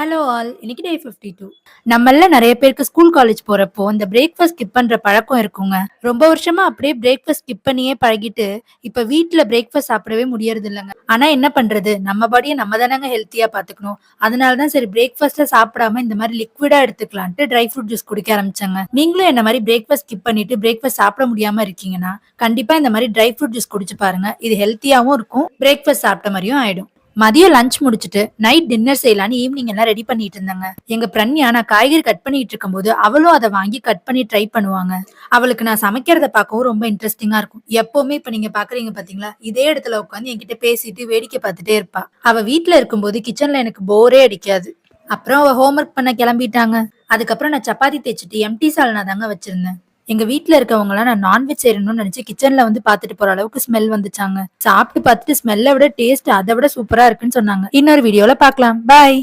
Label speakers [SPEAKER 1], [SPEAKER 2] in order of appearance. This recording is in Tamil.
[SPEAKER 1] Hello all. இன்னைக்கு டே 52. நம்மள நிறைய பேருக்கு ஸ்கூல் காலேஜ் போறப்போ இந்த பிரேக்ஃபாஸ்ட் ஸ்கிப் பண்ற பழக்கம் இருக்குங்க. ரொம்ப வருஷமா அப்படியே பிரேக்ஃபாஸ்ட் ஸ்கிப் பண்ணியே பழகிட்டு இப்ப வீட்ல பிரேக்ஃபாஸ்ட் சாப்பிடவே முடியறது இல்லைங்க. ஆனா என்ன பண்றது, நம்ம பாடியை நம்ம தானங்க ஹெல்த்தியா பாத்துக்கணும். அதனாலதான் சரி பிரேக்ஃபாஸ்ட சாப்பிடாம இந்த மாதிரி லிக்விடா எடுத்துக்கலான்ட்டு ட்ரை ஃப்ரூட் ஜூஸ் குடிக்க ஆரம்பிச்சாங்க. நீங்களும் என்ன மாதிரி பிரேக்ஃபாஸ்ட் ஸ்கிப் பண்ணிட்டு பிரேக்ஃபாஸ்ட் சாப்பிட முடியாம இருக்கீங்கன்னா கண்டிப்பா இந்த மாதிரி ட்ரை ஃப்ரூட் ஜூஸ் குடிச்சு பாருங்க. இது ஹெல்த்தியாவும் இருக்கும், பிரேக்ஃபாஸ்ட் சாப்பிட்ட மாதிரியும் ஆயிடும். மதியம் லஞ்ச் முடிச்சுட்டு நைட் டின்னர் செய்யலான்னு ஈவினிங் எல்லாம் ரெடி பண்ணிட்டு இருந்தாங்க. எங்க பிரண்யா நான் காய்கறி கட் பண்ணிட்டு இருக்கும் போது அவளும் அதை வாங்கி கட் பண்ணி ட்ரை பண்ணுவாங்க. அவளுக்கு நான் சமைக்கிறத பார்க்கவும் ரொம்ப இன்ட்ரெஸ்டிங்கா இருக்கும். எப்பவுமே இப்ப நீங்க பாக்குறீங்க பாத்தீங்களா, இதே இடத்துல உட்காந்து என்கிட்ட பேசிட்டு வேடிக்கை பார்த்துட்டே இருப்பா. அவ வீட்டுல இருக்கும்போது கிச்சன்ல எனக்கு போரே அடிக்காது. அப்புறம் அவ ஹோம்ஒர்க் பண்ண கிளம்பிட்டாங்க. அதுக்கப்புறம் நான் சப்பாத்தி தேய்ச்சிட்டு எம்டி சால்னா தாங்க வச்சிருந்தேன். எங்க வீட்ல இருக்கவங்க எல்லாம் நான் நான்வெஜ் செய்யணும்னு நினைச்சு கிச்சன்ல வந்து பாத்துட்டு போற அளவுக்கு ஸ்மெல் வந்துச்சாங்க. சாப்பிட்டு பார்த்துட்டு ஸ்மெல்லை விட டேஸ்ட் அதை விட சூப்பரா இருக்குன்னு சொன்னாங்க. இன்னொரு வீடியோல பார்க்கலாம். பாய்.